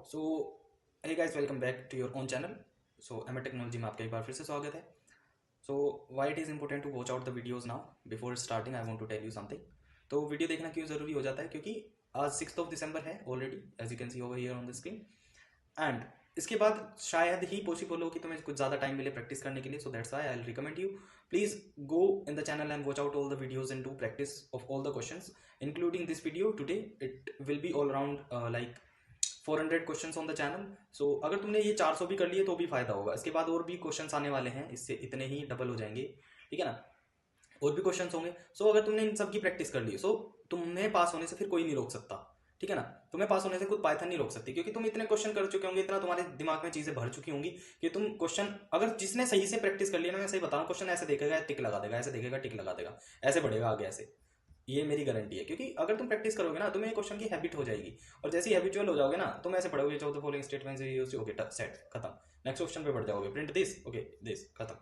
So hey guys, welcome back to your own channel. So M technology में आपका एक बार फिर से स्वागत है। So why it is important to watch out the videos now before starting I want to tell you something. तो video देखना क्यों ज़रूरी हो जाता है, क्योंकि आज 6 दिसंबर है already, as you can see over here on the screen. And इसके बाद शायद ही पॉसिबल हो कि तुम्हें कुछ ज़्यादा टाइम मिले प्रैक्टिस करने के लिए। So that's why I will recommend you, please go in the channel and watch out all the videos and do practice of all the questions including this video today. It will be all around like 400 questions on the channel. So अगर तुमने ये 400 भी कर लिए तो भी फायदा होगा। इसके बाद और भी क्वेश्चंस आने वाले हैं, इससे इतने ही डबल हो जाएंगे, ठीक है ना। और भी क्वेश्चंस होंगे। सो अगर तुमने इन सब की प्रैक्टिस कर ली, सो तुम्हें पास होने से फिर कोई नहीं रोक सकता, ठीक है ना। तुम्हें पास होने से खुद पाइथन नहीं रोक सकती, क्योंकि तुम इतने क्वेश्चन कर चुके होंगे, इतना तुम्हारे दिमाग में चीजें भर चुकी होंगी कि तुम क्वेश्चन अगर जिसने सही से प्रैक्टिस कर लिया ना, मैं सही बता रहा हूँ, क्वेश्चन ऐसे देखेगा टिक लगा देगा, ऐसे देखेगा टिक लगा देगा, ऐसे बढ़ेगा आगे ऐसे। ये मेरी गारंटी है, क्योंकि अगर तुम प्रैक्टिस करोगे ना, तुम्हें क्वेश्चन की हैबिट हो जाएगी। और जैसे ही हैबिचुअल हो जाओगे ना, तुम ऐसे पढ़ोगे, चौदह फॉलोइंग स्टेटमेंट्स, ओके सेट खत्म। नेक्स्ट क्वेश्चन पे बढ़ जाओगे, प्रिंट दिस, ओके दिस खत्म।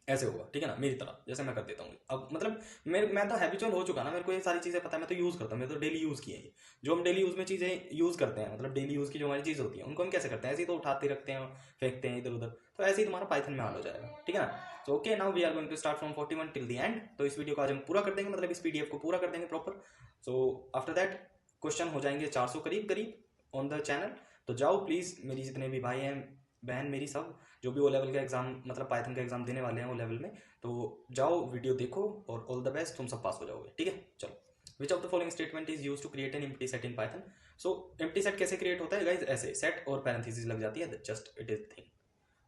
ऐसे होगा, ठीक है ना, मेरी तरह जैसे मैं कर देता हूँ। अब मतलब मैं तो हैबिचुअल हो चुका ना, मेरे को ये सारी चीज़ें पता है, मैं तो यूज़ करता हूँ, मैं तो डेली यूज़ किए हैं। जो हम डेली यूज़ में चीज़ें यूज़ करते हैं, मतलब डेली यूज़ की जो हमारी चीज़ होती है, उनको हम कैसे करते हैं, ऐसे ही तो उठाते रखते हैं, फेंकते हैं इधर उधर। तो ऐसे ही तुम्हारा पाइथन में हाल हो जाएगा, ठीक है ना। तो okay, now we are going to start from 41 till the end. तो इस वीडियो को आज हम पूरा कर देंगे, मतलब इस पीडीएफ को पूरा कर देंगे proper. So after that question हो जाएंगे 400 करीब करीब ऑन द चैनल। तो जाओ प्लीज़, मेरी जितने भी भाई हैं बहन, मेरी सब जो भी ओ लेवल का एग्जाम, मतलब पाइथन का एग्जाम देने वाले हैं ओ लेवल में, तो जाओ वीडियो देखो और ऑल द बेस्ट, तुम सब पास हो जाओगे, ठीक है। चलो, which of the following statement is use to create an empty set in Python. So empty set कैसे क्रिएट होता है गाइज, ऐसे सेट और पैरेंथेसिस लग जाती है, just it is thing,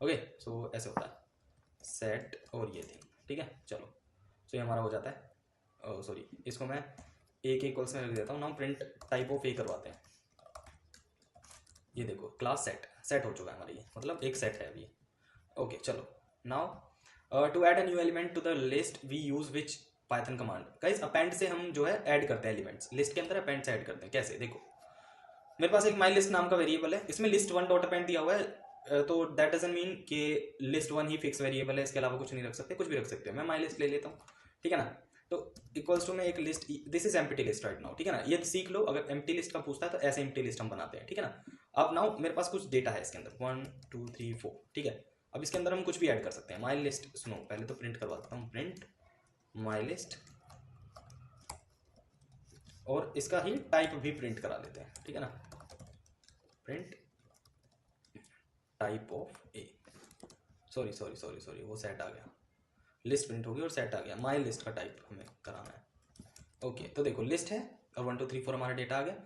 okay. So ऐसे होता है सेट और ये थिंग, ठीक है। चलो, सो ये हमारा हो जाता है, सॉरी इसको मैं ए के इक्वल्स में रख देता हूँ। नाउ प्रिंट टाइप ऑफ ए करवाते हैं। ये देखो क्लास सेट हो चुका है हमारा, ये मतलब एक सेट है अभी, ओके। चलो, now to add a new element to the list we use which Python command. Guys append से हम जो है ऐड करते हैं एलिमेंट्स, लिस्ट के अंदर अपेंड से ऐड करते हैं। कैसे, देखो मेरे पास एक माई लिस्ट नाम का वेरिएबल है, इसमें लिस्ट वन डॉट अपेंड दिया हुआ है, तो दैट डजंट मीन कि लिस्ट वन ही फिक्स वेरिएबल है, इसके अलावा कुछ नहीं रख सकते, कुछ भी रख सकते हो। मैं माई लिस्ट ले लेता हूँ, ठीक है ना। तो इक्वल्स टू में एक list, this is empty list right now, ठीक है ना। ये सीख लो, अगर एम्प्टी लिस्ट का पूछता है तो ऐसे एम्प्टी लिस्ट हम बनाते हैं, ठीक है ना। अब नाउ मेरे पास कुछ डेटा है इसके अंदर 1 2 3 4, ठीक है। अब इसके अंदर हम कुछ भी ऐड कर सकते हैं। माई लिस्ट, सुनो पहले तो प्रिंट करवा देता हूँ, प्रिंट माई लिस्ट, और इसका ही टाइप भी प्रिंट करा लेते हैं, ठीक है ना। Print type of A, sorry sorry sorry sorry, वो सेट आ गया, लिस्ट प्रिंट होगी और सेट आ गया। माई लिस्ट का टाइप हमें कराना है, ओके। तो देखो लिस्ट है और 1 2 3 4 हमारा डेटा आ गया।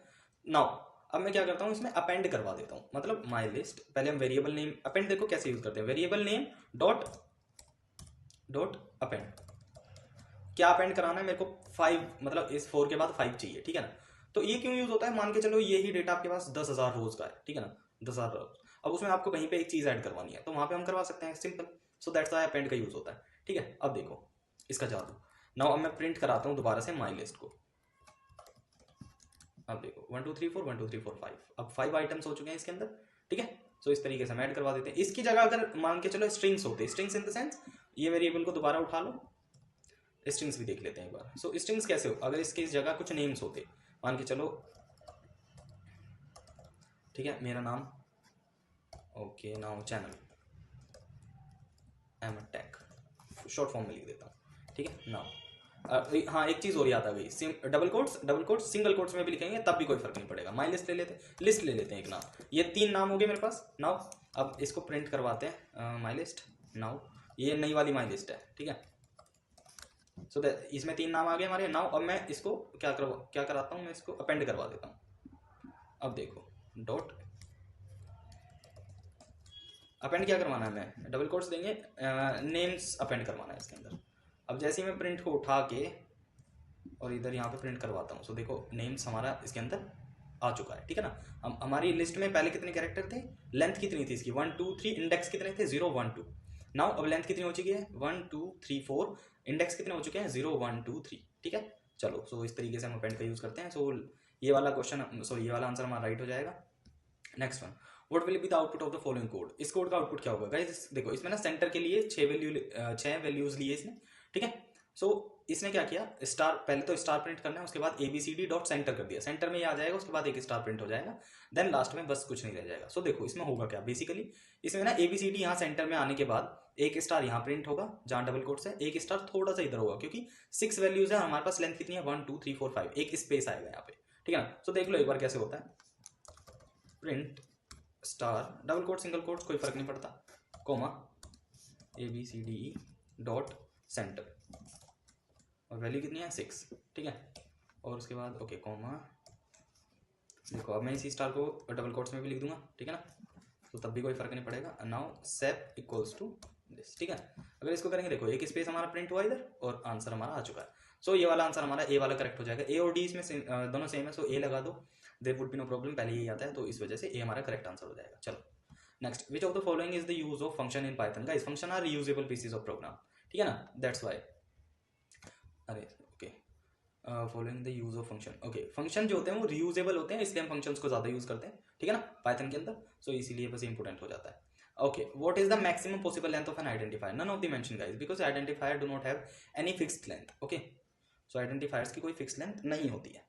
नाउ अब मैं क्या करता हूँ, इसमें अपेंड करवा देता हूँ, मतलब माई लिस्ट, पहले हम वेरिएबल नेम अपेंड, देखो कैसे यूज करते हैं, variable name dot dot append. क्या अपेंड कराना है मेरे को, 5, मतलब इस 4 के बाद 5 चाहिए, ठीक है ना। तो ये क्यों यूज होता है, मान के चलो ये ही डेटा आपके पास 10,000 रोज का है, ठीक है ना, 10,000 रोज। अब उसमें आपको कहीं पे एक चीज ऐड करवानी है, तो वहां पे हम करवा सकते हैं, simple. So that's why append का यूज होता है, ठीक है। अब देखो इसका जादू। नाउ अब मैं प्रिंट कराता हूँ दोबारा से माई लिस्ट को। अब देखो 1 2 3 4 1 2 3 4 5, अब 5 आइटम्स हो चुके हैं इसके अंदर, ठीक है। सो इस तरीके से हम ऐड करवा देते हैं। इसकी जगह अगर मान के चलो स्ट्रिंग्स होते, स्ट्रिंग्स इन द सेंस, ये वेरिएबल को दोबारा उठा लो, स्ट्रिंग्स भी देख लेते हैं एक बार। सो स्ट्रिंग्स कैसे हो, अगर इसकी जगह कुछ नेम्स होते, मान के चलो, ठीक है, मेरा नाम, okay, now channel M tech, short form में लिख देता हूँ, ठीक है। नाउ हाँ, एक चीज और याद आ गई, डबल कोट्स सिंगल कोट्स में भी लिखेंगे तब भी कोई फर्क नहीं पड़ेगा। माई लिस्ट ले लेते हैं, लिस्ट ले लेते हैं एक नाम, ये 3 नाम हो गए मेरे पास। नाउ अब इसको प्रिंट करवाते हैं माई लिस्ट। नाउ ये नई वाली माई लिस्ट है, ठीक है। सो इसमें 3 नाम आ गए हमारे। नाउ अब मैं इसको क्या कराता हूँ, मैं इसको अपेंड करवा देता हूँ। अब देखो डॉट अपेंड क्या करवाना है, मैं डबल कोट्स देंगे, नेम्स अपेंड करवाना है इसके अंदर। अब जैसे ही मैं प्रिंट को उठा के और इधर यहाँ पे प्रिंट करवाता हूँ, सो देखो नेम्स हमारा इसके अंदर आ चुका है, ठीक है ना। हमारी लिस्ट में पहले कितने कैरेक्टर थे, लेंथ कितनी थी इसकी 1 2 3, इंडेक्स कितने थे 0 1 2। नाउ अब लेंथ कितनी हो चुकी है 1 2 3 4, इंडेक्स कितने हो चुके हैं 0 1 2 3, ठीक है। चलो, सो इस तरीके से हम अपेंड का यूज करते हैं। सो ये वाला क्वेश्चन, सॉरी ये वाला आंसर हमारा राइट हो जाएगा। Next one, what will be the output of the following code. इस कोड का आउटपुट क्या होगा गाइस, देखो इसमें ना सेंटर के लिए 6 वैल्यूज लिए इसने, ठीक है। सो इसने क्या किया, स्टार, पहले तो स्टार प्रिंट करना है, उसके बाद ABCD डॉट सेंटर कर दिया, सेंटर में ये आ जाएगा, उसके बाद एक स्टार प्रिंट हो जाएगा, देन लास्ट में बस कुछ नहीं रह जाएगा। सो देखो इसमें होगा क्या, बेसिकली इसमें ना ABCD यहाँ सेंटर में आने के बाद एक स्टार यहाँ प्रिंट होगा जहाँ डबल कोट्स है, एक स्टार थोड़ा सा इधर होगा, क्योंकि 6 वैल्यूज है हमारे पास, लेंथ कितनी है 1 2 3 4 5, एक स्पेस आएगा यहाँ पे, ठीक है ना। सो देख लो एक बार कैसे होता है, print star double quote single quote कोई फर्क नहीं पड़ता, कोमा ABCDE डॉट सेंटर, और वैल्यू कितनी है 6, ठीक है। और उसके बाद ओके कोमा, देखो अब मैं इसी स्टार को डबल कोट्स में भी लिख दूंगा, ठीक है ना, तो तब भी कोई फर्क नहीं पड़ेगा। Now sep equals to this, ठीक है। अगर इसको करेंगे, देखो एक स्पेस हमारा प्रिंट हुआ इधर और आंसर हमारा आ चुका है। सो ये वाला आंसर हमारा ए वाला करेक्ट हो जाएगा, ए और डी इसमें दोनों सेम है, सो ए लगा दो, there would be no problem, पहले यही आता है, तो इस वजह से ए हमारा करेक्ट आंसर हो जाएगा। चलो next, which of the following is the use of function in Python. Guys function are reusable pieces of program, ठीक है ना, दैट्स वाई, अरे okay, following the use of function, okay, function जो होते हैं वो रीयूजेबल होते हैं, इसलिए हम फंक्शंस को ज्यादा यूज करते हैं, ठीक है ना, पाइथन के अंदर, सो इसीलिए बस इंपोर्टेंट हो जाता है। Okay, what is the maximum possible length of an identifier? None of the mention guys, because identifier do not have any fixed length. Okay, so identifiers की कोई fixed length नहीं होती है।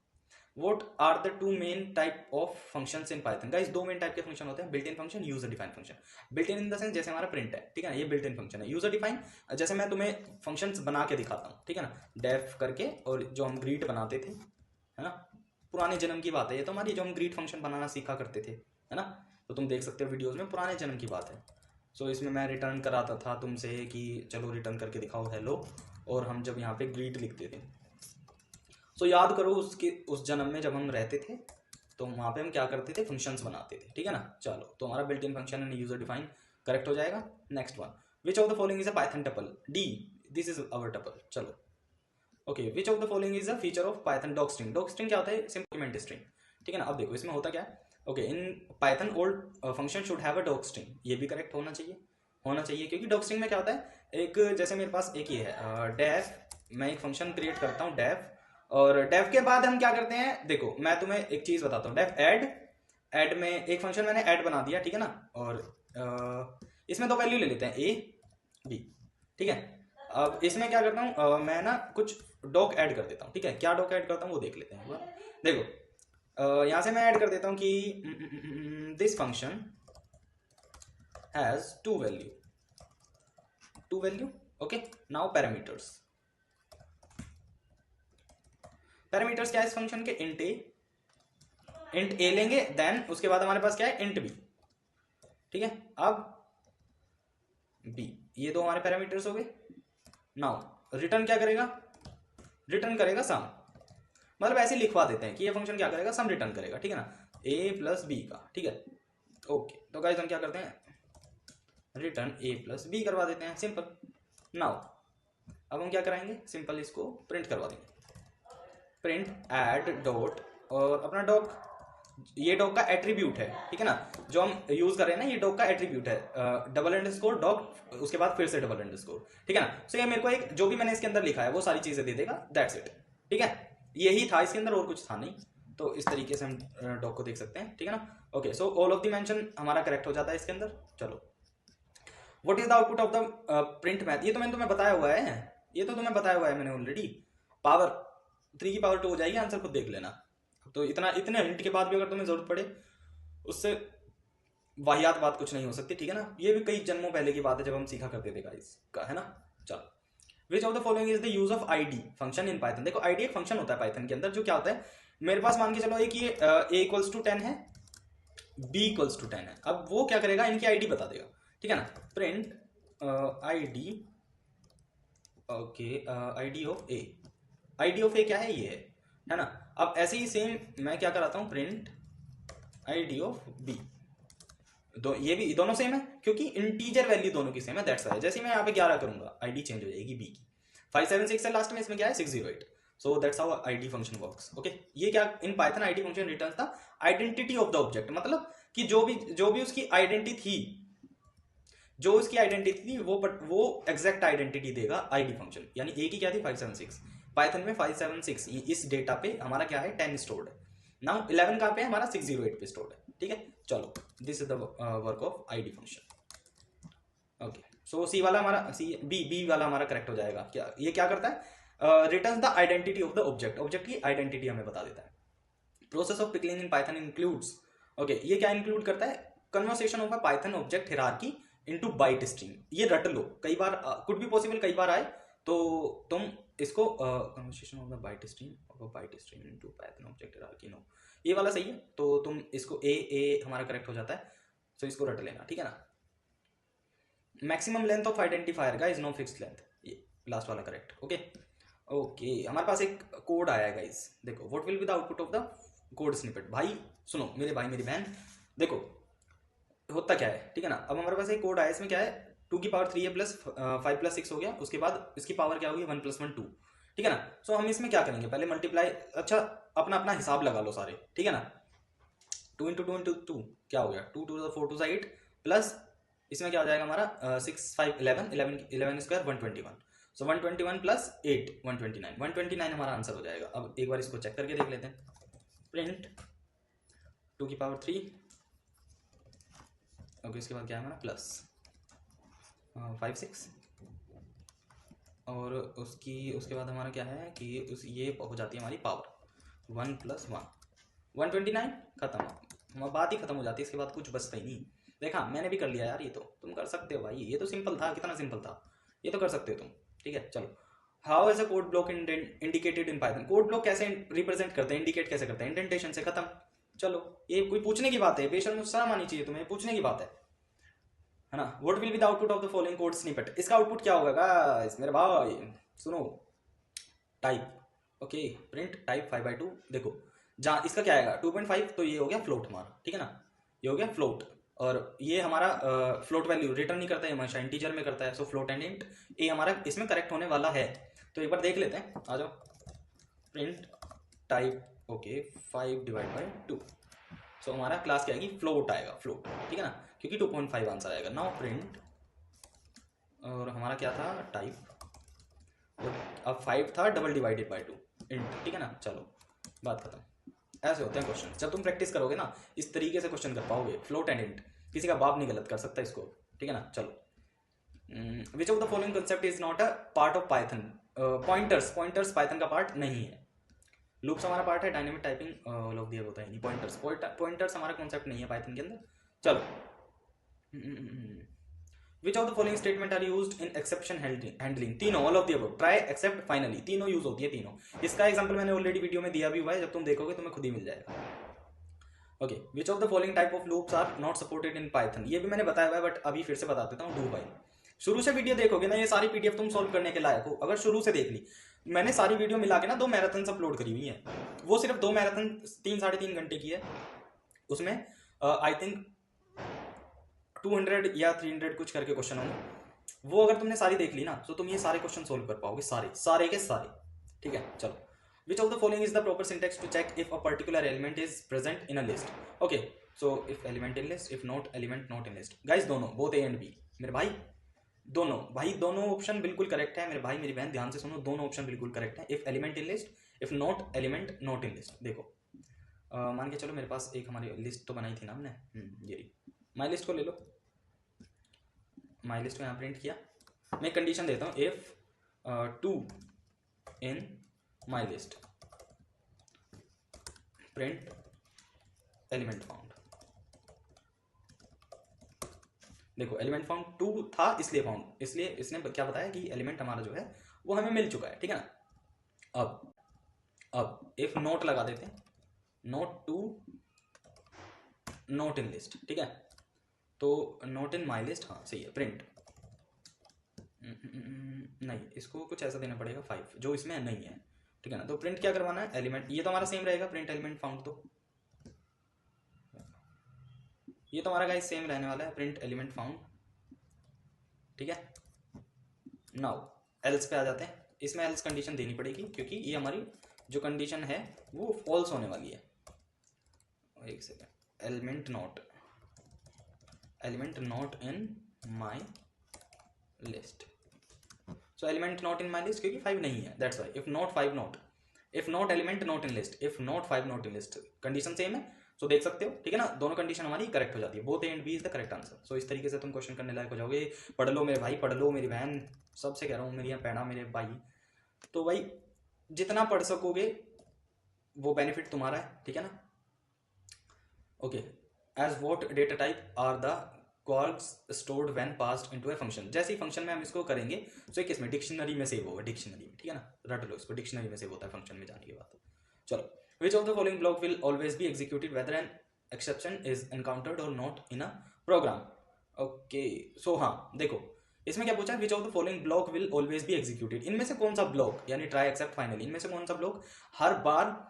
What are the two main type of functions in Python? Guys दो main type के function होते हैं, built-in function, user-defined function. Built-in in the sense जैसे हमारा print है, ठीक है ना, ये built-in function है। user-defined जैसे मैं तुम्हें functions बना के दिखाता हूँ, ठीक है ना, def करके, और जो हम greet बनाते थे, है ना, पुराने जन्म की बात है ये तो हमारी, जो हम greet function बनाना सीखा करते थे, है ना, तो तुम देख सकते हो वीडियोस में, पुराने जन्म की बात है। सो इसमें मैं रिटर्न कराता था तुमसे कि चलो रिटर्न करके दिखाओ हेलो, और हम जब यहाँ पे ग्रीट लिखते थे, सो याद करो उसके उस जन्म में जब हम रहते थे, तो वहाँ पे हम क्या करते थे, फंक्शंस बनाते थे, ठीक है ना। चलो तो हमारा built in function and user define correct हो जाएगा। Next one, which of the following is a Python tuple, D, this is our tuple. चलो okay, which of the following is a feature of Python doc string. Doc string क्या होता है, simple string, ठीक है ना। अब देखो इसमें होता क्या है, okay, in Python old function should have a doc string, ये भी करेक्ट होना चाहिए, क्योंकि डॉक स्ट्रिंग में क्या होता है, एक जैसे मेरे पास एक ये है डेफ, मैं एक फंक्शन क्रिएट करता हूँ डेफ, और डेफ के बाद हम क्या करते हैं, देखो मैं तुम्हें एक चीज बताता हूँ, डेफ ऐड में एक फंक्शन मैंने ऐड बना दिया, ठीक है ना, और इसमें दो वैल्यू ले लेते हैं ए बी, ठीक है। अब इसमें क्या करता हूँ, मैं ना कुछ डॉक ऐड कर देता हूँ, ठीक है, क्या डॉक ऐड करता हूँ वो देख लेते हैं। देखो यहां से मैं ऐड कर देता हूं कि this function has two value, okay. Now parameters क्या है इस फंक्शन के, इंट ए लेंगे, देन उसके बाद हमारे पास क्या है, इंट बी, ठीक है। अब बी, ये दो हमारे पैरामीटर्स हो गए। नाउ रिटर्न क्या करेगा, रिटर्न करेगा सम, मतलब ऐसे लिखवा देते हैं कि ये फंक्शन क्या करेगा, सम रिटर्न करेगा, ठीक है ना, a प्लस बी का, ठीक है। ओके तो गाइस हम क्या करते हैं, रिटर्न a प्लस बी करवा देते हैं, सिंपल। नाउ अब हम क्या कराएंगे, सिंपल इसको प्रिंट करवा देंगे, प्रिंट ऐड डॉट, और अपना डॉक, ये डॉक का एट्रीब्यूट है, ठीक है ना, जो हम यूज कर रहे हैं ना, ये डॉक का एट्रीब्यूट है, डबल अंडरस्कोर डॉक, उसके बाद फिर से डबल अंडरस्कोर, ठीक है ना। सो ये मेरे को एक जो भी मैंने इसके अंदर लिखा है वो सारी चीजें दे देगा, दैट्स इट, ठीक है। यही था इसके अंदर, और कुछ था नहीं, तो इस तरीके से हम डॉक को देख सकते हैं, ठीक है ना। Okay so all of the mention हमारा करेक्ट हो जाता है इसके अंदर। चलो what is the output of the print math, ये तो मैंने तुम्हें बताया हुआ है, मैंने ऑलरेडी, पावर 3 की पावर 2 हो जाएगी, आंसर खुद देख लेना। तो इतने हिंट के बाद भी अगर तुम्हें जरूरत पड़े, उससे वाहियात बात कुछ नहीं हो सकती, ठीक है ना। ये भी कई जन्मों पहले की बात है जब हम सीखा करते थे गाइस का, है ना। चलो which of the following is the use of ID function in Python. देखो आईडी एक फंक्शन होता है पाइथन के अंदर, जो क्या होता है, मेरे पास मान के चलो एक ये a इक्वल्स टू 10 है, b इक्वल्स टू 10 है, अब वो क्या करेगा, इनकी आईडी बता देगा, ठीक है ना। Print ID, okay, ID of a क्या है, ये है ना। अब ऐसे ही सेम मैं क्या कराता हूं, प्रिंट आईडी ऑफ बी, ये भी दोनों सेम है क्योंकि इंटीजर वैल्यू दोनों की सेम है, दैट्स व्हाई। जैसे मैं यहाँ पे 11 करूंगा, आईडी चेंज हो जाएगी बी की, 576 है लास्ट में, इसमें क्या है 608, so that's how ID function works, okay. ये क्या in Python ID function returns the identity of the object, मतलब कि जो भी उसकी आइडेंटिटी थी, वो एग्जैक्ट आइडेंटिटी देगा आईडी फंक्शन। यानी ए की क्या थी 576, पाइथन में 576, इस डेटा पे हमारा क्या है 10 स्टोर्ड है, नाउ 11 कहाँ पे हमारा 608 पे स्टोर्ड है, ठीक है। चलो this is the work of ID function, okay. So C वाला हमारा बी वाला हमारा करेक्ट हो जाएगा। क्या ये क्या करता है, returns the identity of the object, object की आइडेंटिटी हमें बता देता है। Process of pickling in Python includes, okay ये क्या इंक्लूड करता है, conversation of a Python object hierarchy into byte stream. ये रट लो, कई बार कुड भी पॉसिबल कई बार आए, तो तुम इसको conversation of the byte stream of a byte stream into Python object hierarchy, no ये वाला सही है, तो तुम इसको ए हमारा करेक्ट हो जाता है, तो इसको रट लेना, ठीक है ना। Maximum length of identifier guys, no fixed length, ये लास्ट वाला करेक्ट। ओके ओके, हमारे पास एक कोड आया है गाइस, देखो what will be the output of the code snippet. भाई सुनो मेरे भाई मेरी बहन, देखो होता क्या है, ठीक है ना। अब हमारे पास एक कोड आया, इसमें क्या है 2 की पावर 3 है प्लस 5 प्लस 6 हो गया, उसके बाद इसकी पावर क्या होगी 1 + 1 2, ठीक है ना। सो हम इसमें क्या करेंगे, पहले मल्टीप्लाई, अच्छा अपना अपना हिसाब लगा लो सारे, ठीक है ना। 2 × 2 × 2 क्या हो गया, 2 2 4 2 8 प्लस इसमें क्या हो जाएगा हमारा 6 5 11 11 स्क्वायर 121, सो 121 प्लस 8 129 हमारा आंसर हो जाएगा। अब एक बार इसको चेक करके देख लेते हैं, प्रिंट 2 की पावर 3, ओके इसके बाद क्या है हमारा प्लस 5 6, और उसके बाद हमारा क्या है कि ये हो जाती है हमारी पावर 1 + 1 129, खत्म, बात ही खत्म हो जाती है, इसके बाद कुछ बचता ही नहीं। देखा मैंने भी कर लिया यार, ये तो तुम कर सकते हो भाई, ये तो सिंपल था, कितना सिंपल था, ये तो कर सकते हो तुम, ठीक है। चलो, how is a code block indicated in Python, code block कैसे रिप्रेजेंट करते हैं, इंडिकेट कैसे करते हैं, इंडेंटेशन से, खत्म। चलो ये कोई पूछने की बात है, बेशर्म शर्म आनी चाहिए तुम्हें, पूछने की बात है ना। What will be the output of the following code snippet, इसका आउटपुट क्या होगा गाइस मेरे भाई, सुनो टाइप, ओके प्रिंट टाइप 5/2, देखो जहाँ इसका क्या आएगा 2.5, तो ये हो गया फ्लोट हमारा, ठीक है ना, ये हो गया फ्लोट, और ये हमारा फ्लोट वैल्यू रिटर्न नहीं करता है, हमेशा इंटीजर में करता है, सो फ्लोट एंड इंट, ये हमारा इसमें करेक्ट होने वाला है। तो एक बार देख लेते हैं, आ जाओ, प्रिंट टाइप, ओके 5/2, सो हमारा क्लास क्या आएगी, फ्लोट आएगा, फ्लोट, ठीक है ना, क्योंकि 2.5 आंसर आएगा। नाउ प्रिंट, और हमारा क्या था टाइप, अब 5 था /2 इंट, ठीक है ना। चलो बात खत्म, ऐसे होते हैं क्वेश्चन, जब तुम प्रैक्टिस करोगे ना इस तरीके से क्वेश्चन कर पाओगे, फ्लोट एंड इंट, किसी का बाप नहीं गलत कर सकता इसको, ठीक है ना। चलो, which of the following concept is not a part of Python, pointers Python का पार्ट नहीं है, लूप्स हमारा पार्ट है, डायनेमिक टाइपिंग ऑल ऑफ दिया होता है नहीं, पॉइंटर्स हमारा कॉन्सेप्ट नहीं है पाइथन के अंदर। चलो, which of the following statement are used in exception handling, तीनों, all of the above, try except finally, तीनों यूज होती है तीनों। इसका एग्जांपल मैंने ऑलरेडी वीडियो में दिया भी हुआ है, जब तुम देखोगे तुम्हें खुद ही मिल जाएगा। Okay, which of the following type of loops are not supported in Python, ये भी मैंने बताया हुआ है, बट अभी फिर से बता देता हूँ, डू व्हाइल। शुरू से वीडियो देखोगे ना, ये सारी पीडीएफ तुम सॉल्व करने के लायक हो, अगर शुरू से देख ली। मैंने सारी वीडियो मिला के ना 2 मैराथन अपलोड करी हुई है, वो सिर्फ 2 मैराथन 3-3.5 घंटे की है, उसमें आई थिंक 200 या 300 कुछ करके क्वेश्चन होंगे, वो अगर तुमने सारी देख ली ना, तो तुम ये सारे क्वेश्चन सोल्व कर पाओगे, सारे के सारे, ठीक है। चलो, which of the following is the proper syntax to check if a particular element is present in a list, okay, so if element in list, if not element not in list, guys दोनों, both A and B, मेरे भाई दोनों, भाई दोनों option बिल्कुल correct है, मेरे भाई मेरी बहन ध्यान से सुनो, दोनों ऑप्शन बिल्कुल करेक्ट है। If element in list, if not element not in list. देखो मान के चलो मेरे पास एक हमारी लिस्ट तो बनाई थी ना हमने, ये माई लिस्ट को ले लो, माई लिस्ट को यहाँ प्रिंट किया, मैं कंडीशन देता हूँ, if 2 in my list, print element found. देखो एलिमेंट फाउंड 2 था इसलिए फाउंड, इसलिए इसने क्या बताया कि एलिमेंट हमारा जो है वो हमें मिल चुका है, ठीक है ना। अब इफ नोट लगा देते हैं, नोट 2 नोट इन लिस्ट, ठीक है, तो नोट इन माई लिस्ट, हाँ सही है, प्रिंट नहीं, इसको कुछ ऐसा देना पड़ेगा 5, जो इसमें नहीं है, ठीक है ना। तो प्रिंट क्या करवाना है, एलिमेंट, ये तो हमारा सेम रहेगा, प्रिंट एलिमेंट फाउंड, तो ये तो हमारा गाइस सेम रहने वाला है, प्रिंट एलिमेंट फाउंड, ठीक है। नाउ एल्स पे आ जाते हैं, इसमें एल्स कंडीशन देनी पड़ेगी, क्योंकि ये हमारी जो कंडीशन है वो फॉल्स होने वाली है। एक second, element not in my list, so element not in my list, क्योंकि 5 नहीं है, that's why. If not 5 not, if not element not in list, if not 5 not in list, condition same है, सो देख सकते हो, ठीक है ना, दोनों कंडीशन हमारी करेक्ट हो जाती है, both A and B is the correct answer. So इस तरीके से तुम क्वेश्चन करने लायक हो जाओगे। पढ़ लो मेरे भाई, पढ़ लो मेरी बहन, सबसे कह रहा हूँ, मेरी यहाँ पैड़ा मेरे भाई, तो भाई जितना पढ़ सकोगे वो बेनिफिट तुम्हारा है, ठीक है ना। Okay, as what data type are the kwargs stored when passed into a function. जैसे ही फंक्शन में हम इसको करेंगे तो किस में, डिक्शनरी में सेव होगा, डिक्शनरी में, ठीक है ना, रट लो इसको, डिक्शनरी में सेव होता है फंक्शन में जाने के बाद। चलो, which of the following block will always be executed whether an exception is encountered और not in a program. Okay, so हाँ देखो इसमें क्या पूछा, which of the following block will always be executed, इनमें से कौन सा ब्लॉक, यानी ट्राई एक्सेप्ट फाइनली, इनमें से कौन सा ब्लॉक हर बार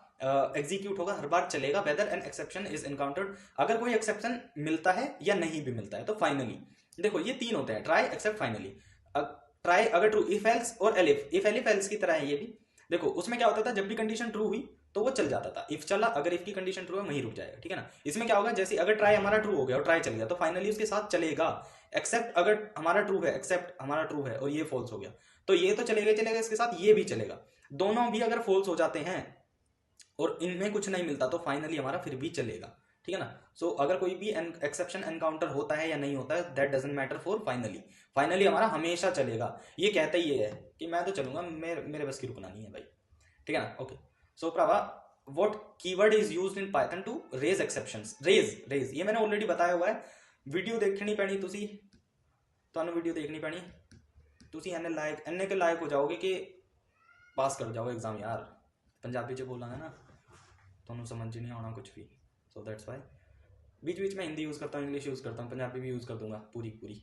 एग्जीक्यूट होगा, हर बार चलेगा, whether an exception is encountered, अगर कोई एक्सेप्शन मिलता है या नहीं भी मिलता है तो फाइनली। देखो ये तीन होते हैं, ट्राई एक्सेप्ट फाइनली। ट्राई अगर ट्रू, इफ एल्स और एलिफ, इफ एलिफ एल्स की तरह है ये भी। देखो उसमें क्या होता था, जब भी कंडीशन ट्रू हुई तो वो चल जाता था, इफ चला, अगर इफ की कंडीशन ट्रू है वहीं रुक जाएगा, ठीक है ना। इसमें क्या होगा, जैसे अगर ट्राई हमारा ट्रू हो गया और ट्राई चल गया तो फाइनली उसके साथ चलेगा। एक्सेप्ट अगर हमारा ट्रू है, एक्सेप्ट हमारा ट्रू है और ये फॉल्स हो गया तो ये तो चलेगा चलेगा, इसके साथ ये भी चलेगा। दोनों भी अगर फॉल्स हो जाते हैं और इनमें कुछ नहीं मिलता तो फाइनली हमारा फिर भी चलेगा, ठीक है ना। सो अगर कोई भी एक्सेप्शन एनकाउंटर होता है या नहीं होता है, that doesn't matter for finally, finally हमारा हमेशा चलेगा। ये कहता ही ये है कि मैं तो चलूंगा, मेरे बस की रुकना नहीं है भाई, ठीक है ना। ओके, सो प्रभा what keyword is used in Python to raise exceptions. Raise ये मैंने ऑलरेडी बताया हुआ है, वीडियो देखनी पैनी, तुसी ਤੁਹਾਨੂੰ वीडियो देखनी पैनी, तुसी एने के लायक हो जाओगे कि पास कर जाओ एग्जाम यार। पंजाबी च बोलांगा ना ਤੁਹਾਨੂੰ समझ नहीं आना कुछ भी, सो दैट्स वाई बीच बीच में हिंदी यूज़ करता हूँ, इंग्लिश यूज़ करता हूँ, पंजाबी भी यूज़ कर दूंगा पूरी।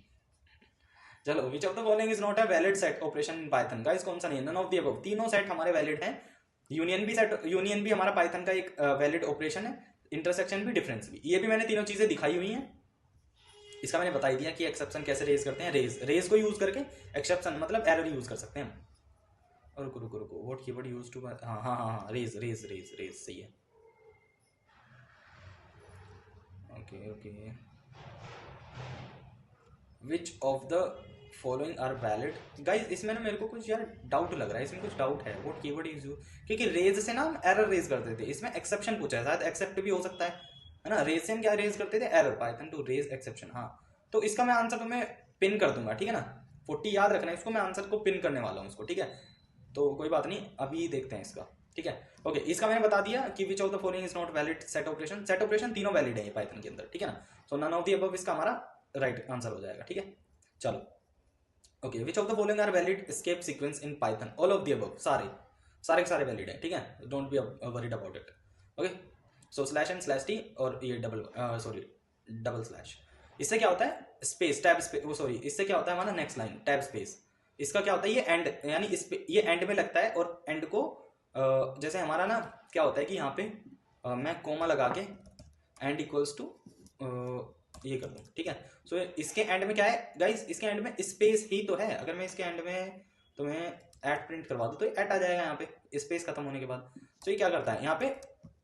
चलो, which of the following is not a valid set operation in Python. Guys कौन सा नहीं है, नन ऑफ द अबव, तीनों सेट हमारे वैलिड हैं। यूनियन भी हमारा पाइथन का एक वैलिड ऑपरेशन है, इंटरसेक्शन भी, डिफरेंस भी, ये भी मैंने तीनों चीजें दिखाई हुई हैं। इसका मैंने बता ही दिया कि एक्सेप्शन कैसे रेज करते हैं, रेज को यूज करके एक्सेप्शन मतलब एरर यूज कर सकते हैं। और रुको व्हाट कीवर्ड यूज्ड टू, हाँ रेज सही है। Okay, which of the following are valid. Guys इसमें ना मेरे को कुछ यार डाउट लग रहा है, इसमें कुछ डाउट है, व्हाट कीवर्ड इज यूज, क्योंकि रेज से ना हम एरर रेज करते थे, इसमें एक्सेप्शन पूछा है, शायद एक्सेप्ट भी हो सकता है ना। रेज से हम क्या रेज करते थे, error, Python to raise exception. हाँ, तो इसका मैं आंसर तुम्हें पिन कर दूंगा, ठीक है ना, 40 याद रखना है इसको, मैं आंसर को पिन करने वाला हूँ इसको, ठीक है। तो कोई बात नहीं, अभी देखते हैं इसका, ठीक है। ओके, इसका मैंने बता दिया कि which of the following is not valid set operation. Set operation तीनों वैलिड है ये पाइथन के अंदर, ठीक है ना। So none of the above इसका हमारा राइट आंसर हो जाएगा, ठीक है। चलो, okay, which of the following are valid escape sequence in Python. All of the above, सारे वैलिड है, ठीक है, don't be worried about it. Okay, so slash and slash T और ये डबल स्लैश, इससे क्या होता है, स्पेस टैब स्पेस, वो सॉरी, इससे क्या होता है हमारा नेक्स्ट लाइन टैब स्पेस, इसका क्या होता है, ये एंड, यानी इस पे ये एंड में लगता है, और एंड को जैसे हमारा ना क्या होता है कि यहाँ पे मैं कोमा लगा के एंड इक्वल्स टू ये कर दूँ, ठीक है। सो इसके एंड में क्या है गाइस, इसके एंड में स्पेस ही तो है, अगर मैं इसके एंड में तुम्हें एट प्रिंट करवा दूँ तो एट आ जाएगा यहाँ पे स्पेस खत्म होने के बाद। तो ये क्या करता है, यहाँ पे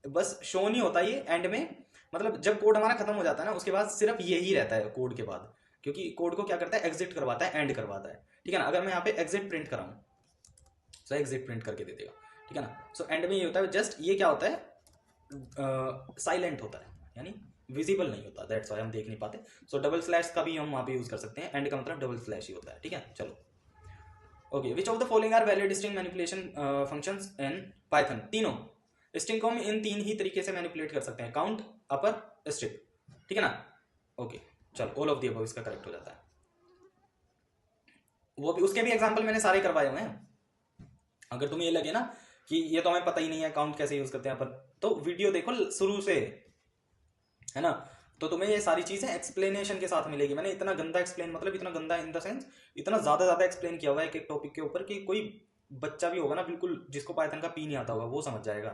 बस शो नहीं होता ये एंड में, मतलब जब कोड हमारा खत्म हो जाता है ना उसके बाद सिर्फ यही रहता है कोड के बाद, क्योंकि कोड को क्या करता है, एग्जिट करवाता है, एंड करवाता है, ठीक है ना। अगर मैं यहाँ पे एग्जिट प्रिंट कराऊँ तो एग्जिट प्रिंट करके दे देगा, ठीक है ना। सो एंड में ये होता है, जस्ट ये क्या होता है, साइलेंट होता है, यानी विजिबल नहीं होता, दैट्स व्हाई हम देख नहीं पाते। सो डबल स्लैश का भी हम वहाँ पे यूज कर सकते हैं, एंड का मतलब डबल स्लैश ही होता है, ठीक है। चलो, okay, which of the following are valid string manipulation functions in Python. तीनों स्ट्रिंग को हम इन तीन ही तरीके से मैनिपुलेट कर सकते हैं, काउंट, अपर, स्ट्रिप, ठीक है ना। ओके, चलो, ऑल ऑफ द अबव इसका करेक्ट हो जाता है। वो भी उसके भी एग्जांपल मैंने सारे करवाए हुए हैं, अगर तुम्हें ये लगे ना कि ये तो हमें पता ही नहीं है काउंट कैसे यूज करते हैं अपन, तो वीडियो देखो शुरू से, है ना, तो तुम्हें ये सारी चीजें एक्सप्लेनेशन के साथ मिलेगी। मैंने इतना गंदा एक्सप्लेन, मतलब इतना गंदा इन द सेंस इतना ज्यादा एक्सप्लेन किया हुआ है एक टॉपिक के ऊपर कि कोई बच्चा भी होगा ना बिल्कुल जिसको पाइथन का पी नहीं आता होगा वो समझ जाएगा,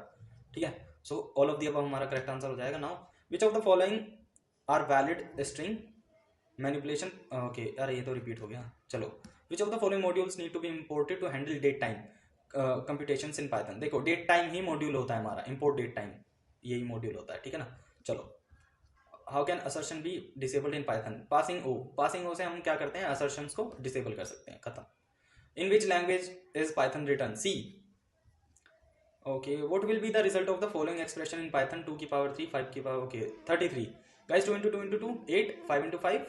ठीक है। So all of the above हमारा करेक्ट आंसर हो जाएगा। Now which of the following are valid string manipulation, okay यार ये तो रिपीट हो गया। चलो, which of the following modules need to be imported to handle date time computations in Python. देखो डेट टाइम ही मॉड्यूल होता है हमारा, इंपोर्ट डेट टाइम यही मॉड्यूल होता है, ठीक है ना। चलो, how can assertion be disabled in Python. Passing ओ से हम क्या करते हैं, असर्शंस को डिसेबल कर सकते हैं, खत्म। In which language is Python return, C. Okay, what will be the result of the following expression in Python, 2 की पावर 3, 5 की power, okay 33 guys, 2 into 2 into 2 8, 5 into 5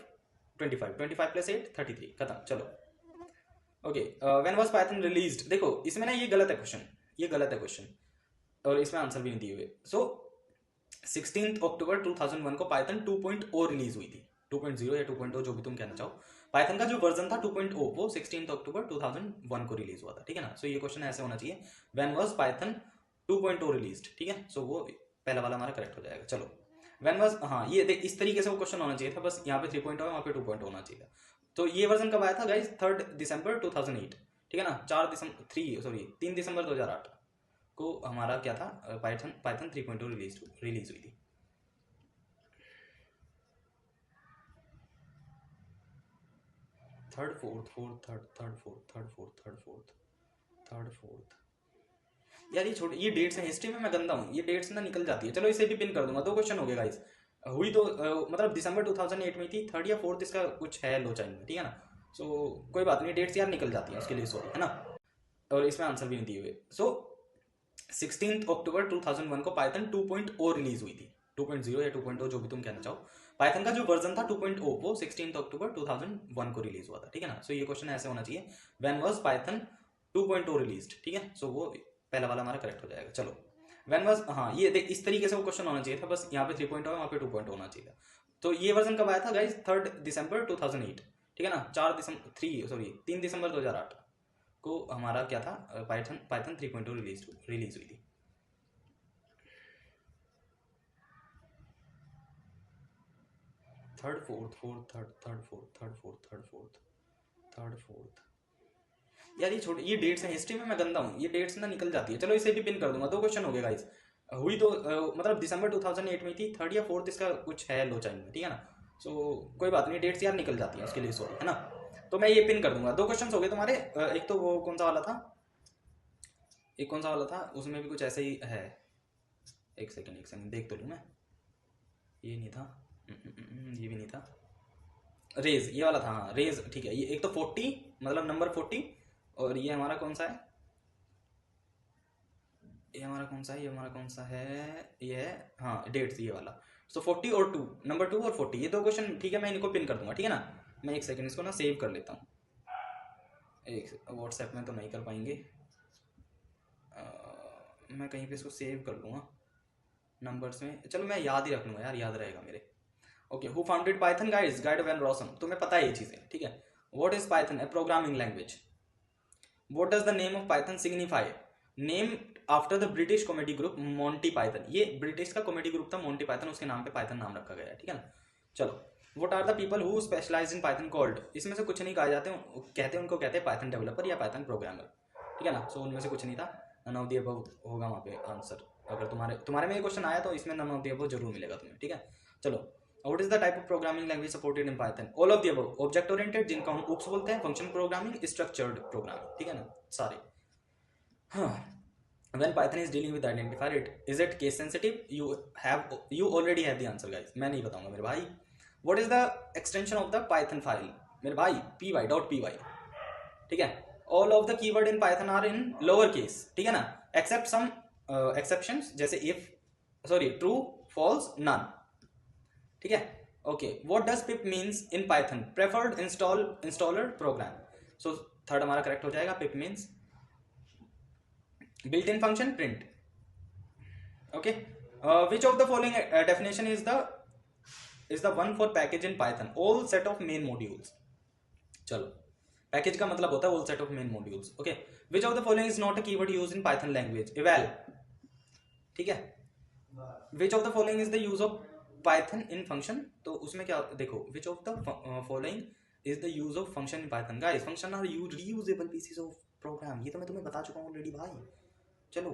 25, 25 plus 8 33, खत्म। चलो, okay, when was Python released, देखो इसमें ना ये गलत है क्वेश्चन, ये गलत है क्वेश्चन, और इसमें आंसर भी नहीं दिए हुए। सो 16 अक्टूबर 2001 को पाइथन 2.0 रिलीज हुई थी, 2.0 या 2.0 जो भी तुम कहना चाहो। पाइथन का जो वर्जन था 2.0 वो 16 अक्टूबर 2001 को रिलीज हुआ था, ठीक है ना। सो ये क्वेश्चन ऐसे होना चाहिए, व्हेन वाज पाइथन 2.0 रिलीज्ड, ठीक है। सो वो पहला वाला हमारा करेक्ट हो जाएगा। चलो व्हेन वाज, हाँ ये देख इस तरीके से वो क्वेश्चन होना चाहिए था, बस यहाँ पे 3.0 है, वहाँ पे 2.0 होना चाहिए था। तो ये वर्जन कब आया था गाइस? 3 दिसंबर 2008, ठीक है ना। 3 दिसंबर 2008 को हमारा क्या था, पाइथन 3.0 रिलीज हुई थी। थर्ड फोर्थ यार ये छोड़, ये डेट्स हैं हिस्ट्री में, मैं गंदा हूँ, ये डेट्स ना निकल जाती है। चलो इसे भी पिन कर दूंगा, 2 क्वेश्चन हो गए गाइस। हुई तो मतलब दिसंबर 2008 में थी, 3rd या 4th इसका कुछ है लो चाइन में, ठीक है ना। सो कोई बात नहीं, डेट्स यार निकल जाती हैं, उसके लिए सॉरी, है ना। और इसमें आंसर भी नहीं दिए हुए। सो 16 अक्टूबर 2001 को पाइथन 2.0 रिलीज हुई थी, 2.0 या 2.0 जो भी तुम कहना चाहो। पाइथन का जो वर्जन था 2.0 वो 16 अक्टूबर 2001 को रिलीज हुआ था, ठीक है ना। सो ये क्वेश्चन ऐसे होना चाहिए, व्हेन वाज पाइथन 2.0 रिलीज्ड, ठीक है। सो वो पहला वाला हमारा करेक्ट हो जाएगा। चलो व्हेन वाज, हाँ ये देख इस तरीके से वो क्वेश्चन होना चाहिए था, बस यहाँ पे 3.0 है, वहाँ पे 2.0 होना चाहिए था। तो ये वर्जन कब आया था गाइस? 3 दिसंबर 2008, ठीक है ना। 3 दिसंबर 2008 को हमारा क्या था, पाइथन 3.0 रिलीज हुई थी। थर्ड फोर्थ यार ये छोड़, ये डेट्स हैं हिस्ट्री में, मैं गंदा हूँ, ये डेट्स ना निकल जाती है। चलो इसे भी पिन कर दूंगा, 2 क्वेश्चन हो गए गाइस। हुई तो मतलब दिसंबर 2008 में थी, 3rd या 4th इसका कुछ है लो चाइन में, ठीक है ना। सो कोई बात नहीं, डेट्स यार निकल जाती हैं, उसके लिए सॉरी, है ना। तो मैं ये पिन कर दूंगा। 2 क्वेश्चन हो गए तुम्हारे। एक तो वो कौन सा वाला था, एक कौन सा वाला था, उसमें भी कुछ ऐसे ही है। एक सेकंड देख तो लूँ मैं, ये नहीं था, ये भी नहीं था, रेज ये वाला था, हाँ रेज, ठीक है। ये एक तो 40 मतलब नंबर 40, और ये हमारा कौन सा है, ये हमारा कौन सा है, ये हमारा कौन सा है, ये है हाँ डेट्स ये वाला। सो 40 और 2, नंबर 2 और 40, ये 2 क्वेश्चन, ठीक है। मैं इनको पिन कर दूंगा, ठीक है ना। मैं एक सेकंड इसको ना सेव कर लेता हूँ, एक व्हाट्सएप में तो नहीं कर पाएंगे, मैं कहीं पे इसको सेव कर लूँगा नंबर्स में। चलो मैं याद ही रख लूँगा यार, याद रहेगा मेरे। Okay, who founded Python guys? Guido van Rossum, तुम्हें पता है ये चीज़ें, ठीक है। What is Python? A programming language. What does the name of Python signify? Name after the British comedy group Monty Python, ये ब्रिटिश का कॉमेडी ग्रुप था मोंटी पाइथन, उसके नाम पे पाइथन नाम रखा गया है, ठीक है ना। चलो what are the people who specialize in Python called? इसमें से कुछ नहीं कहा जाते, कहते हैं उनको कहते हैं पाइथन डेवलपर या पाइथन प्रोग्रामर, ठीक है ना। सो उनमें से कुछ नहीं था, नन ऑफ द अबव होगा वहाँ पे आंसर। अगर तुम्हारे में ये क्वेश्चन आया तो इसमें नन ऑफ द अबव जरूर मिलेगा तुम्हें, ठीक है। चलो what is the type of programming language supported in Python? All of the above, object oriented जिनका हम ओप्स बोलते हैं, फंक्शन प्रोग्रामिंग, स्ट्रक्चर्ड प्रोग्रामिंग, ठीक है ना सारे। हाँ, when Python is dealing with identifier, is it case sensitive? You already have the answer guys, मैं नहीं बताऊंगा मेरे भाई। What is the extension of the Python file? मेरे भाई py.py, ठीक है। All of the keyword in Python are in lower case, ठीक है ना, except some exceptions जैसे if, true, false, none, ठीक है। Okay, what does pip means in Python? Preferred installer program. So third हमारा करेक्ट हो जाएगा, pip means built-in function print. Okay, which of the following definition is the one for package in Python? All set of main modules. चलो package का मतलब होता है all set of main modules. Okay, which of the following is not a keyword used in Python language? eval, ठीक है। which of the following is the use of Python in function? तो उसमें क्या देखो, which of the following is the use of function in Python? Guys, function are reusable pieces of program, ये तो मैं तुम्हें बता चुका हूँ ऑलरेडी भाई। चलो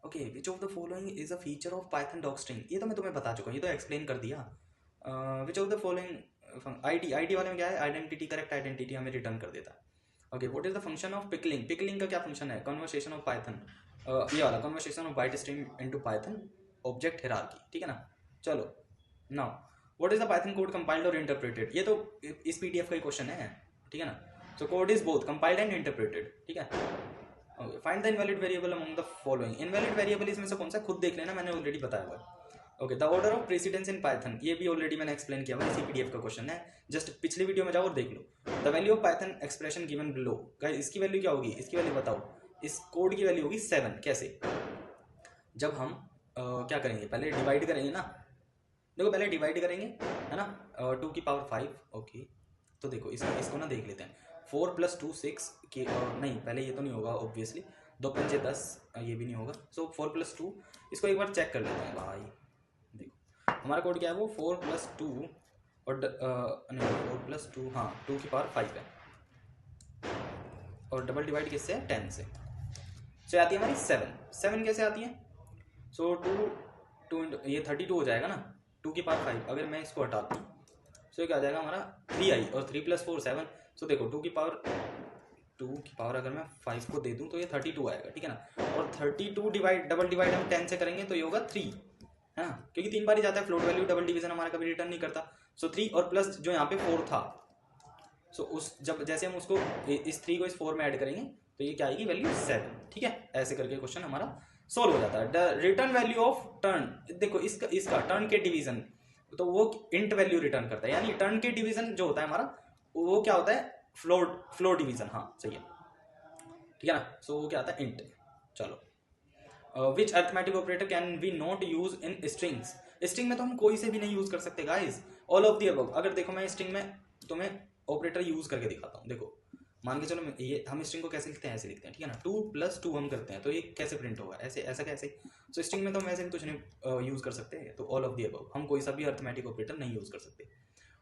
okay, which of the following is a feature of Python docstring, ये तो मैं तुम्हें बता चुका हूँ, ये तो एक्सप्लेन कर दिया। विच ऑफ द फॉलोइंग, आईडी वाले में क्या है, आइडेंटिटी, करेक्ट आइडेंटिटी हमें रिटर्न कर देता है। Okay, what is the function of pickling का क्या फंक्शन है? कन्वर्सेशन ऑफ पाइथन, ये वाला conversation of bite stream into Python object hierarchy, ठीक है ना। चलो now what is the Python code compiled और इंटरप्रेटेड? ये तो इस पीडीएफ का ही क्वेश्चन है, ठीक है ना। So code is both compiled and interpreted, ठीक है। Find the invalid variable among the following. Invalid variable इसमें से कौन सा, खुद देख लेना, मैंने ऑलरेडी बताया हुआ है। Okay, the order of precedence in Python, ये भी ऑलरेडी मैंने एक्सप्लेन किया हुआ, इसी पीडीएफ का क्वेश्चन है, जस्ट पिछली वीडियो में जाओ और देख लो। The value of Python expression given below, guys इसकी वैल्यू क्या होगी, इसकी वैल्यू बताओ। इस कोड की वैल्यू होगी 7। कैसे, जब हम क्या करेंगे, पहले डिवाइड करेंगे ना, देखो पहले डिवाइड करेंगे है ना, 2 की पावर 5। ओके, तो देखो इसको ना देख लेते हैं। 4 + 2 6 के, नहीं पहले ये तो नहीं होगा ऑब्वियसली, 2 पंजे 10, ये भी नहीं होगा। सो 4 + 2, इसको एक बार चेक कर लेते हैं भाई। देखो हमारा कोड क्या है, वो 4 + 2 और नहीं 4 + 2, हाँ 2 की पावर 5 है, और डबल डिवाइड किससे है, 10 से। सो आती है हमारी 7 कैसे आती है, सो 2 ये 32 हो जाएगा ना, 2 की पावर 5। अगर मैं इसको हटाता हूँ सो क्या आ जाएगा हमारा 3i, और 3 + 4 7। सो देखो 2 की पावर अगर मैं 5 को दे दूं तो ये 32 आएगा, ठीक है ना। और 32 डिवाइड, डबल डिवाइड हम 10 से करेंगे तो ये होगा 3, है ना, क्योंकि 3 बार ही जाता है फ्लोट वैल्यू, डबल डिवीजन हमारा कभी रिटर्न नहीं करता। सो 3 और प्लस जो यहाँ पे 4 था, सो उस जब जैसे हम उसको इस 3 को इस 4 में ऐड करेंगे तो ये क्या आएगी, वैल्यू 7, ठीक है। ऐसे करके क्वेश्चन हमारा सॉल्व हो जाता है। The return value of turn, देखो इसका टर्न के डिवीजन, तो वो इंट वैल्यू रिटर्न करता है, यानी टर्न के डिवीजन जो होता है हमारा वो क्या होता है, फ्लोट डिवीजन, हाँ सही है, ठीक है ना। सो वो क्या आता है, इंट। चलो, which arithmetic operator can we not use in strings, string में तो हम कोई से भी नहीं यूज कर सकते guys, all of the above. अगर देखो मैं स्ट्रिंग में तुम्हें ऑपरेटर यूज करके दिखाता हूँ, देखो मान के चलो ये हम स्ट्रिंग को कैसे लिखते हैं, ऐसे लिखते हैं, ठीक है ना। 2 + 2 हम करते हैं तो ये कैसे प्रिंट होगा, ऐसे, ऐसा कैसे। सो स्ट्रिंग में तो हम ऐसे भी कुछ नहीं यूज कर सकते, तो ऑल ऑफ द अबव, हम कोई सा भी अरिथमेटिक ऑपरेटर नहीं यूज कर सकते।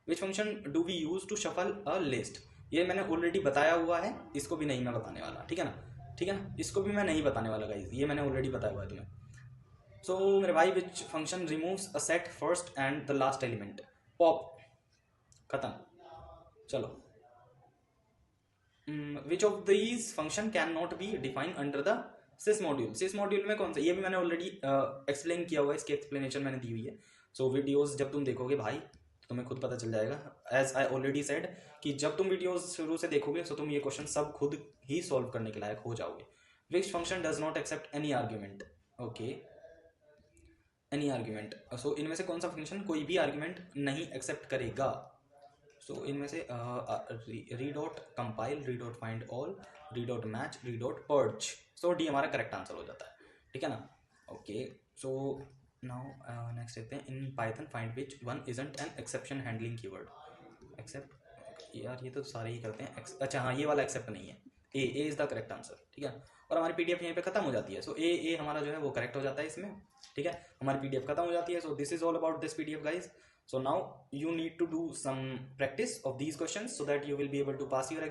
Which function do we use to shuffle a list, ये मैंने ऑलरेडी बताया हुआ है, इसको भी नहीं मैं बताने वाला, ठीक है ना, ठीक है ना, इसको भी मैं नहीं बताने वाला गाइस, ये मैंने ऑलरेडी बताया हुआ है तुम्हें। सो मेरे भाई, which function removes a set first and the last element, pop, खत्म। चलो, which of these function can not be defined under the sys module, sys module में कौन सा, ये भी मैंने ऑलरेडी एक्सप्लेन किया हुआ है, इसकी एक्सप्लेनेशन मैंने दी हुई है। सो वीडियोस जब तुम देखोगे भाई तो तुम्हें खुद पता चल जाएगा, एज आई ऑलरेडी सेड कि जब तुम वीडियोस शुरू से देखोगे तो तुम ये क्वेश्चन सब खुद ही सॉल्व करने के लायक हो जाओगे। Which function does not accept any argument, okay, any argument. So इनमें से कौन सा फंक्शन कोई भी आर्ग्यूमेंट नहीं एक्सेप्ट करेगा, सो इनमें से re dot compile, re dot find all, re dot match, re dot purge. So D हमारा करेक्ट आंसर हो जाता है, ठीक है ना। ओके, सो नाउ नेक्स्ट देखते हैं, in Python find which one isn't an exception handling keyword, except, यार ये तो सारे ही करते हैं, अच्छा हाँ ये वाला एक्सेप्ट नहीं है, ए इज द करेक्ट आंसर, ठीक है। और हमारी पीडीएफ यहीं पे खत्म हो जाती है। सो ए हमारा जो है वो करेक्ट हो जाता है इसमें, ठीक है, हमारी पीडीएफ खत्म हो जाती है। So this is all about this PDF guys. So now you need to do some practice of these questions so that you will be able to pass your exam.